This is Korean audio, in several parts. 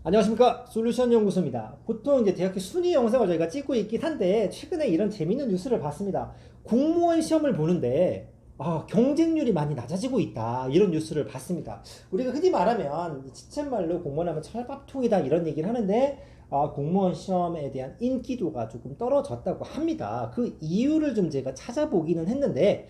안녕하십니까, 솔루션 연구소입니다. 보통 이제 대학교 순위 영상을 저희가 찍고 있긴 한데 최근에 이런 재밌는 뉴스를 봤습니다. 공무원 시험을 보는데 경쟁률이 많이 낮아지고 있다, 이런 뉴스를 봤습니다. 우리가 흔히 말하면 지쳇말로 공무원하면 철밥통이다 이런 얘기를 하는데 공무원 시험에 대한 인기도가 조금 떨어졌다고 합니다. 그 이유를 좀 제가 찾아보기는 했는데,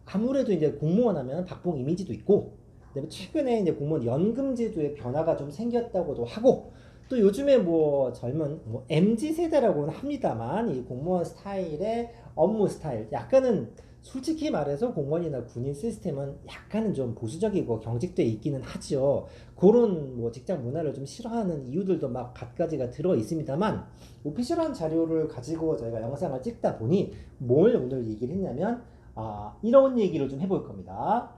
아무래도 이제 공무원 하면 박봉 이미지도 있고, 그다음에 최근에 이제 공무원 연금 제도의 변화가 좀 생겼다고도 하고, 또 요즘에 뭐 젊은 MZ 세대라고는 합니다만 이 공무원 스타일의 업무 스타일 약간은, 솔직히 말해서 공무원이나 군인 시스템은 약간은 좀 보수적이고 경직돼 있기는 하죠. 그런 뭐 직장 문화를 좀 싫어하는 이유들도 막 갖가지가 들어 있습니다만, 오피셜한 자료를 가지고 저희가 영상을 찍다 보니 뭘 오늘 얘기를 했냐면, 이런 얘기를 좀 해볼 겁니다.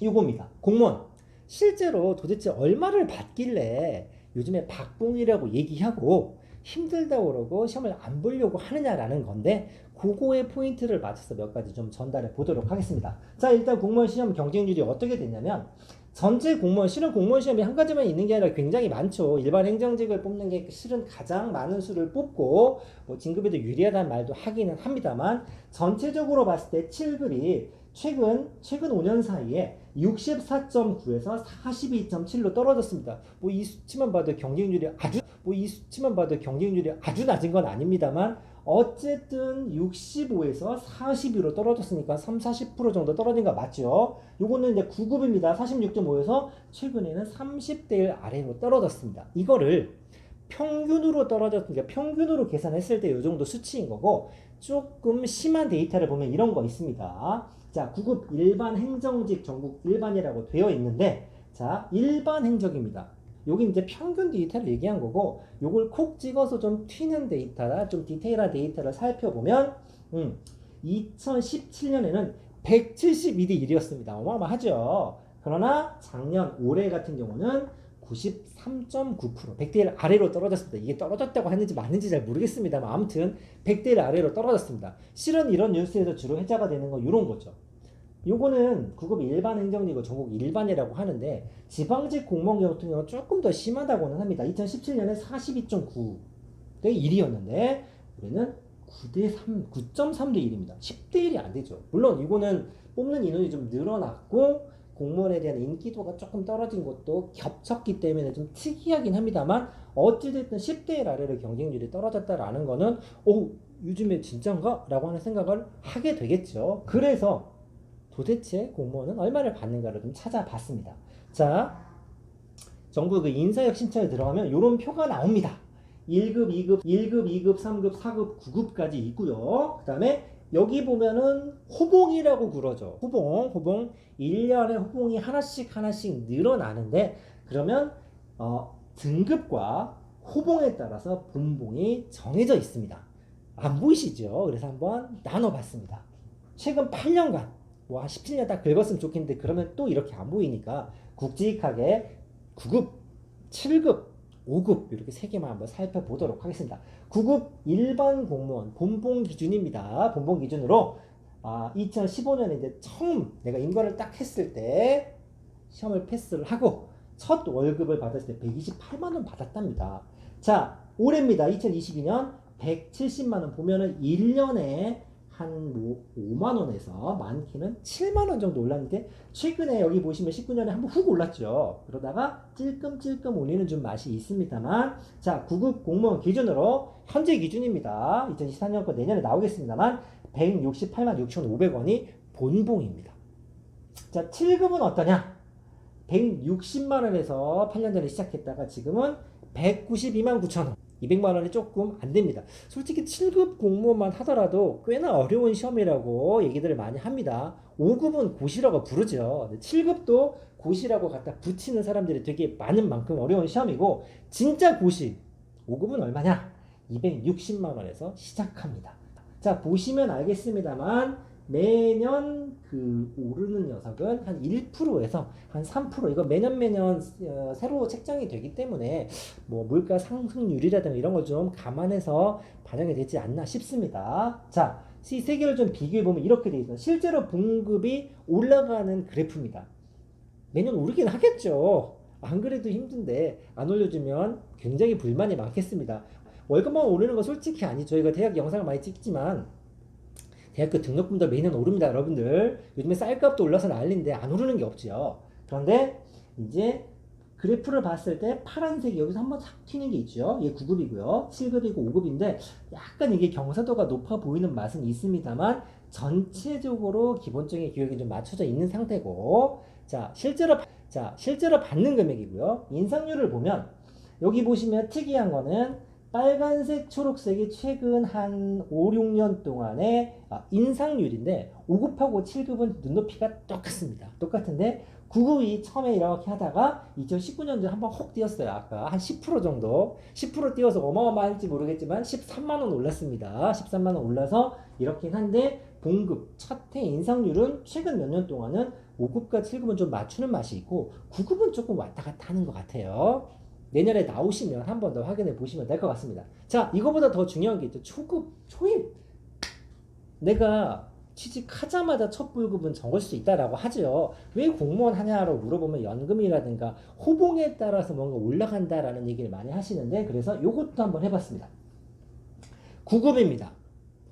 요겁니다. 공무원 실제로 도대체 얼마를 받길래 요즘에 박봉이라고 얘기하고 힘들다고 그러고 시험을 안 보려고 하느냐라는 건데, 그거의 포인트를 맞춰서 몇 가지 좀 전달해 보도록 하겠습니다. 자, 일단 공무원 시험 경쟁률이 어떻게 됐냐면, 전체 공무원, 실은 공무원 시험이 한 가지만 있는 게 아니라 굉장히 많죠. 일반 행정직을 뽑는 게 실은 가장 많은 수를 뽑고 뭐 진급에도 유리하다는 말도 하기는 합니다만, 전체적으로 봤을 때 7급이 최근 5년 사이에 64.9에서 42.7로 떨어졌습니다. 이 수치만 봐도 경쟁률이 아주 낮은 건 아닙니다만, 어쨌든 65에서 42로 떨어졌으니까 30-40% 정도 떨어진 거 맞죠? 요거는 이제 9급입니다. 46.5에서 최근에는 30대 1 아래로 떨어졌습니다. 이거를 평균으로 떨어졌으니까 평균으로 계산했을 때 이 정도 수치인 거고, 조금 심한 데이터를 보면 이런 거 있습니다. 자, 9급 일반 행정직 전국 일반이라고 되어 있는데, 자, 일반 행정입니다. 여기 이제 평균 데이터를 얘기한 거고, 요걸 콕 찍어서 좀 튀는 데이터나 좀 디테일한 데이터를 살펴보면 2017년에는 172대 1이었습니다. 어마어마하죠. 그러나 작년 올해 같은 경우는 93.9%, 100대 1 아래로 떨어졌습니다. 이게 떨어졌다고 했는지 맞는지 잘 모르겠습니다만, 아무튼 100대 1 아래로 떨어졌습니다. 실은 이런 뉴스에서 주로 회자가 되는 건 이런 거죠. 요거는 9급 일반 행정직을 전국 일반이라고 하는데, 지방직 공무원 같은 경우는 조금 더 심하다고는 합니다. 2017년에 42.9대 1이었는데 우리는 9.3대 1입니다. 10대 1이 안 되죠. 물론 이거는 뽑는 인원이 좀 늘어났고 공무원에 대한 인기도가 조금 떨어진 것도 겹쳤기 때문에 좀 특이하긴 합니다만, 어찌됐든 10대 1 아래로 경쟁률이 떨어졌다라는 거는 요즘에 진짠가? 라고 하는 생각을 하게 되겠죠. 그래서 도대체 공무원은 얼마를 받는가를 좀 찾아봤습니다. 자, 정부 그 인사혁 신청에 들어가면 이런 표가 나옵니다. 1급, 2급, 3급, 4급, 9급까지 있고요. 그 다음에 여기 보면은 호봉이라고 그러죠. 호봉. 1년에 호봉이 하나씩 늘어나는데, 그러면 등급과 호봉에 따라서 분봉이 정해져 있습니다. 안 보이시죠? 그래서 한번 나눠봤습니다. 최근 8년간 한 17년 딱 긁었으면 좋겠는데, 그러면 또 이렇게 안 보이니까 굵직하게 9급, 7급, 5급 이렇게 세 개만 한번 살펴보도록 하겠습니다. 9급 일반 공무원 본봉 기준입니다. 본봉 기준으로 2015년에 이제 처음 내가 인관을 딱 했을 때 시험을 패스를 하고 첫 월급을 받았을 때 128만 원 받았답니다. 자, 올해입니다. 2022년 170만 원 보면은 1년에 한 5만 원에서 많게는 7만 원 정도 올랐는데, 최근에 여기 보시면 19년에 한번 훅 올랐죠. 그러다가 찔끔찔끔 올리는 좀 맛이 있습니다만, 자, 9급 공무원 기준으로 현재 기준입니다. 2024년 거 내년에 나오겠습니다만 168만 6,500원이 본봉입니다. 자, 7급은 어떠냐? 160만 원에서 8년 전에 시작했다가 지금은 192만 9천 원. 200만 원이 조금 안 됩니다. 솔직히 7급 공무원만 하더라도 꽤나 어려운 시험이라고 얘기들을 많이 합니다. 5급은 고시라고 부르죠. 7급도 고시라고 갖다 붙이는 사람들이 되게 많은 만큼 어려운 시험이고, 진짜 고시 5급은 얼마냐? 260만 원에서 시작합니다. 자, 보시면 알겠습니다만 매년 그 오르는 녀석은 한 1%에서 한 3%, 이거 매년 새로 책정이 되기 때문에 뭐 물가 상승률이라든가 이런 걸 좀 감안해서 반영이 되지 않나 싶습니다. 자, 이 세 개를 좀 비교해 보면 이렇게 되어 있습니다. 실제로 봉급이 올라가는 그래프입니다. 매년 오르긴 하겠죠. 안 그래도 힘든데 안 올려주면 굉장히 불만이 많겠습니다. 월급만 오르는 거 솔직히 아니죠. 저희가 대학 영상을 많이 찍지만 대학교 등록금도 매년 오릅니다, 여러분들. 요즘에 쌀값도 올라서 난리인데 안 오르는 게 없죠. 그런데 이제 그래프를 봤을 때 파란색이 여기서 한번 탁 튀는 게 있죠. 이게 9급이고요. 7급이고 5급인데 약간 이게 경사도가 높아 보이는 맛은 있습니다만 전체적으로 기본적인 교육이 좀 맞춰져 있는 상태고 실제로 받는 금액이고요. 인상률을 보면 여기 보시면 특이한 거는 빨간색, 초록색이 최근 한 5, 6년 동안의 인상률인데 5급하고 7급은 눈높이가 똑같습니다. 똑같은데 9급이 처음에 이렇게 하다가 2019년도에 한번 혹 뛰었어요. 아까 한 10% 정도 10% 뛰어서 어마어마할지 모르겠지만 13만 원 올랐습니다. 13만 원 올라서 이렇긴 한데 봉급 첫해 인상률은 최근 몇 년 동안은 5급과 7급은 좀 맞추는 맛이 있고 9급은 조금 왔다 갔다 하는 것 같아요. 내년에 나오시면 한 번 더 확인해 보시면 될 것 같습니다. 자, 이거보다 더 중요한 게 있죠. 초급, 초임. 내가 취직하자마자 첫 월급은 적을 수 있다라고 하죠. 왜 공무원 하냐라고 물어보면 연금이라든가 호봉에 따라서 뭔가 올라간다라는 얘기를 많이 하시는데 그래서 요것도 한번 해봤습니다. 9급입니다.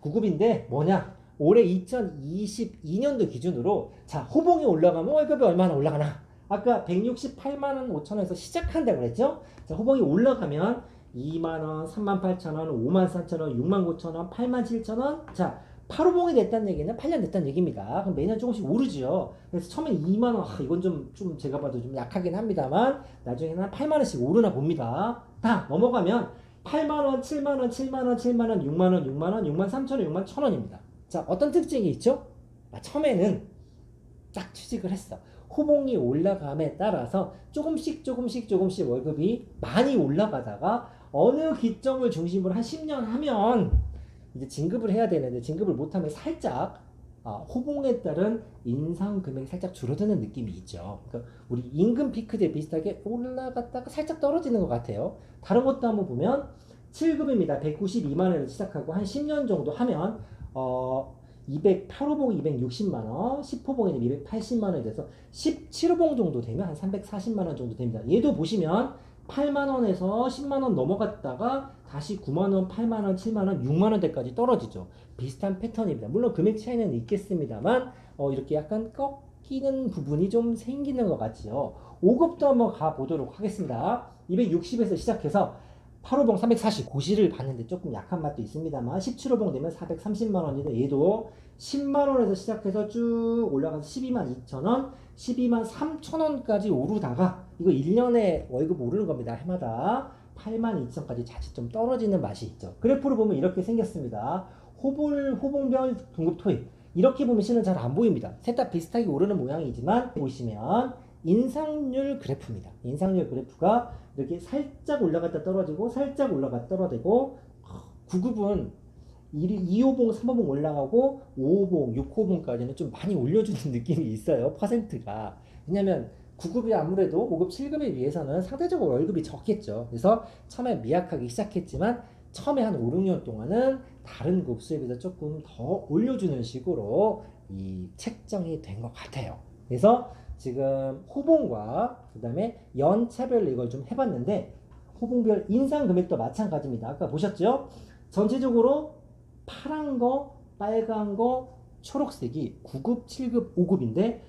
9급인데 뭐냐? 올해 2022년도 기준으로 자 호봉이 올라가면 월급이 얼마나 올라가나? 아까 168만 5천원에서 시작한다고 그랬죠? 자, 호봉이 올라가면 2만원, 38,000원, 5만 4천원, 6만 9천원, 8만 7천원. 자, 8호봉이 됐다는 얘기는 8년 됐다는 얘기입니다. 그럼 매년 조금씩 오르죠. 그래서 처음엔 2만원, 이건 좀 제가 봐도 좀 약하긴 합니다만, 나중에는 한 8만원씩 오르나 봅니다. 다 넘어가면 8만원, 7만원, 7만원, 7만원, 6만원, 6만원, 6만 3천원, 6만 1천원입니다. 자, 어떤 특징이 있죠? 처음에는 딱 취직을 했어. 호봉이 올라감에 따라서 조금씩 월급이 많이 올라가다가 어느 기점을 중심으로 한 10년 하면 이제 진급을 해야 되는데 진급을 못하면 살짝 호봉에 따른 인상 금액이 살짝 줄어드는 느낌이 있죠. 그러니까 우리 임금 피크 때 비슷하게 올라갔다가 살짝 떨어지는 것 같아요. 다른 것도 한번 보면 7급입니다. 192만 원을 시작하고 한 10년 정도 하면 8호봉 260만 원, 10호봉이 280만 원이 돼서 17호봉 정도 되면 한 340만 원 정도 됩니다. 얘도 보시면 8만 원에서 10만 원 넘어갔다가 다시 9만 원, 8만 원, 7만 원, 6만 원대까지 떨어지죠. 비슷한 패턴입니다. 물론 금액 차이는 있겠습니다만 이렇게 약간 꺾이는 부분이 좀 생기는 것 같지요. 5급도 한번 가보도록 하겠습니다. 260에서 시작해서 8호봉 340 고시를 봤는데 조금 약한 맛도 있습니다만 17호봉 되면 430만 원인데 얘도 10만 원에서 시작해서 쭉 올라가서 12만 2천 원, 12만 3천 원까지 오르다가 이거 1년에 월급 오르는 겁니다. 해마다 8만 2천까지 자칫 좀 떨어지는 맛이 있죠. 그래프를 보면 이렇게 생겼습니다. 호봉별 등급 토익 이렇게 보면 실은 잘 안 보입니다. 셋 다 비슷하게 오르는 모양이지만 보시면 인상률 그래프입니다. 인상률 그래프가 이렇게 살짝 올라갔다 떨어지고 살짝 올라갔다 떨어지고 9급은 2호봉, 3호봉 올라가고 5호봉, 6호봉까지는 좀 많이 올려주는 느낌이 있어요. 퍼센트가. 왜냐면 9급이 아무래도 5급, 7급에 비해서는 상대적으로 월급이 적겠죠. 그래서 처음에 미약하게 시작했지만 처음에 한 5, 6년 동안은 다른 급수에 비해서 조금 더 올려주는 식으로 이 책정이 된 것 같아요. 그래서 지금 호봉과 그 다음에 연차별로 이걸 좀 해봤는데 호봉별 인상 금액도 마찬가지입니다. 아까 보셨죠? 전체적으로 파란 거, 빨간 거, 초록색이 9급, 7급, 5급인데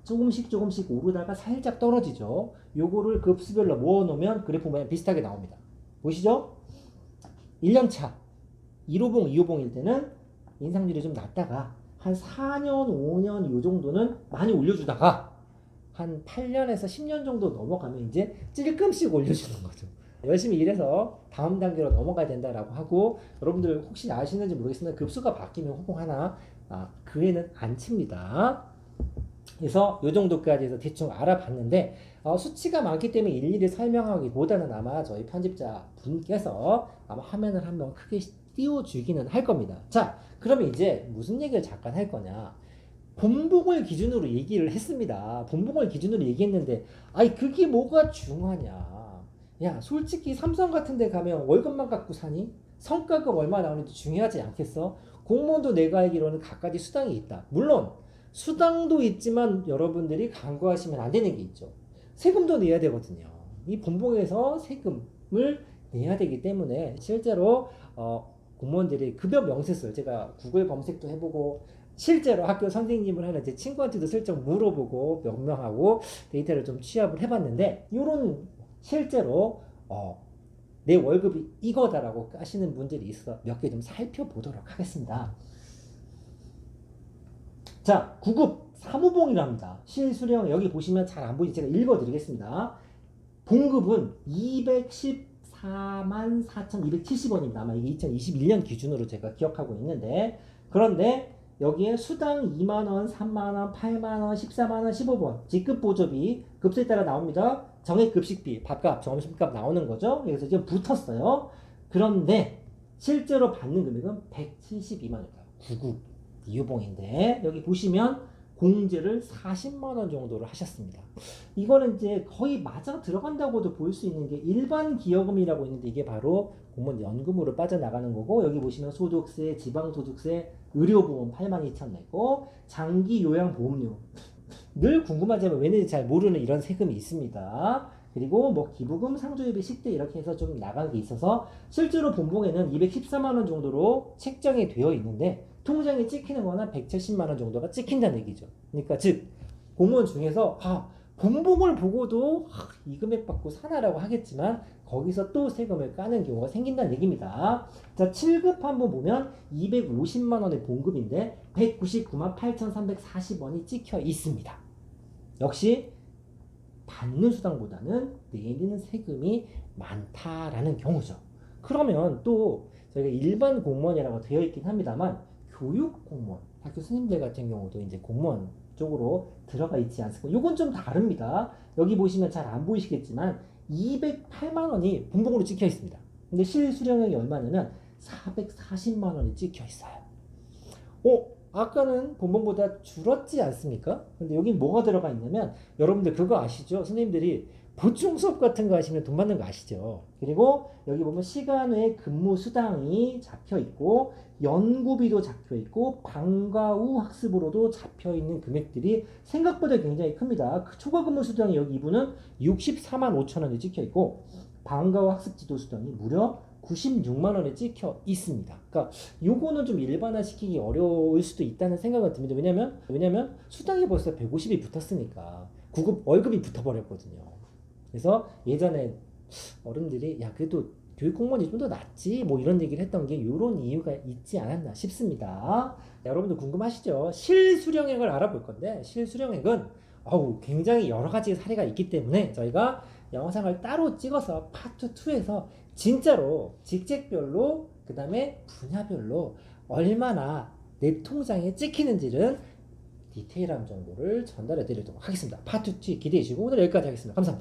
조금씩 오르다가 살짝 떨어지죠. 요거를 급수별로 모아놓으면 그래프 모양 비슷하게 나옵니다. 보시죠? 1년차 1호봉, 2호봉일 때는 인상률이 좀 낮다가 한 4년, 5년 요 정도는 많이 올려주다가 한 8년에서 10년 정도 넘어가면 이제 찔끔씩 올려주는 거죠. 열심히 일해서 다음 단계로 넘어가야 된다라고 하고 여러분들 혹시 아시는지 모르겠으나 급수가 바뀌면 호봉 하나 그 애는 안 칩니다. 그래서 요 정도까지 해서 대충 알아봤는데 수치가 많기 때문에 일일이 설명하기보다는 아마 저희 편집자 분께서 아마 화면을 한번 크게 띄워주기는 할 겁니다. 자, 그러면 이제 무슨 얘기를 잠깐 할 거냐? 본봉을 기준으로 얘기를 했습니다. 본봉을 기준으로 얘기했는데 그게 뭐가 중요하냐? 야, 솔직히 삼성 같은 데 가면 월급만 갖고 사니? 성과가 얼마 나오는지 중요하지 않겠어? 공무원도 내가 알기로는 갖가지 수당이 있다. 물론 수당도 있지만 여러분들이 간과하시면 안 되는 게 있죠. 세금도 내야 되거든요. 이 본봉에서 세금을 내야 되기 때문에 실제로 공무원들이 급여 명세서를 제가 구글 검색도 해보고 실제로 학교 선생님을 하는 제 친구한테도 슬쩍 물어보고 명명하고 데이터를 좀 취합을 해봤는데 이런 실제로 내 월급이 이거다라고 하시는 분들이 있어 몇 개 좀 살펴보도록 하겠습니다. 자, 9급 사무봉이랍니다. 실수령 여기 보시면 잘 안 보이지? 제가 읽어드리겠습니다. 봉급은 214만 4,270원입니다. 아마 이게 2021년 기준으로 제가 기억하고 있는데 그런데 여기에 수당 2만원, 3만원, 8만원, 14만원, 15번 직급보조비 급수에 따라 나옵니다. 정액급식비, 밥값, 점심값 나오는 거죠. 그래서 지금 붙었어요. 그런데 실제로 받는 금액은 172만원입니다. 9급 이유봉인데 여기 보시면 공제를 40만원 정도를 하셨습니다. 이거는 이제 거의 맞아 들어간다고도 볼 수 있는 게 일반 기여금이라고 있는데 이게 바로 공무원 연금으로 빠져나가는 거고 여기 보시면 소득세, 지방소득세, 의료보험 82,000 내고 장기 요양보험료 늘 궁금하지만 왜 내는지 잘 모르는 이런 세금이 있습니다. 그리고 뭐 기부금, 상조예비, 식대 이렇게 해서 좀 나간 게 있어서 실제로 본봉에는 214만원 정도로 책정이 되어 있는데 통장에 찍히는 거는 170만원 정도가 찍힌다는 얘기죠. 그러니까 즉 공무원 중에서 본봉을 보고도 이 금액 받고 사나라고 하겠지만 거기서 또 세금을 까는 경우가 생긴다는 얘기입니다. 자, 7급 한번 보면 250만원의 봉급인데 199만 8,340원이 찍혀 있습니다. 역시 받는 수당보다는 내리는 세금이 많다라는 경우죠. 그러면 또 저희가 일반 공무원이라고 되어 있긴 합니다만 교육 공무원, 학교 선생님들 같은 경우도 이제 공무원 쪽으로 들어가 있지 않습니까? 요건 좀 다릅니다. 여기 보시면 잘 안 보이시겠지만 208만원이 본봉으로 찍혀 있습니다. 근데 실수령액이 얼마냐면 440만원이 찍혀 있어요. 아까는 본봉보다 줄었지 않습니까? 근데 여기 뭐가 들어가 있냐면 여러분들 그거 아시죠? 선생님들이 보충 수업 같은 거 하시면 돈 받는 거 아시죠? 그리고 여기 보면 시간 외 근무 수당이 잡혀 있고 연구비도 잡혀 있고 방과 후 학습으로도 잡혀 있는 금액들이 생각보다 굉장히 큽니다. 그 초과 근무 수당이 여기 이분은 64만 5천 원이 찍혀 있고 방과 후 학습 지도 수당이 무려 96만 원에 찍혀 있습니다. 그러니까 요거는 좀 일반화시키기 어려울 수도 있다는 생각은 듭니다. 왜냐면 수당이 벌써 150이 붙었으니까 9급 월급이 붙어버렸거든요. 그래서 예전에 어른들이 야 그래도 교육 공무원이 좀 더 낫지 뭐 이런 얘기를 했던 게 이런 이유가 있지 않았나 싶습니다. 여러분들 궁금하시죠? 실수령액을 알아볼 건데 실수령액은 굉장히 여러 가지 사례가 있기 때문에 저희가 영상을 따로 찍어서 파트 2에서 진짜로 직책별로 그 다음에 분야별로 얼마나 내 통장에 찍히는지를 디테일한 정보를 전달해 드리도록 하겠습니다. 파트 2 기대해 주시고 오늘 여기까지 하겠습니다. 감사합니다.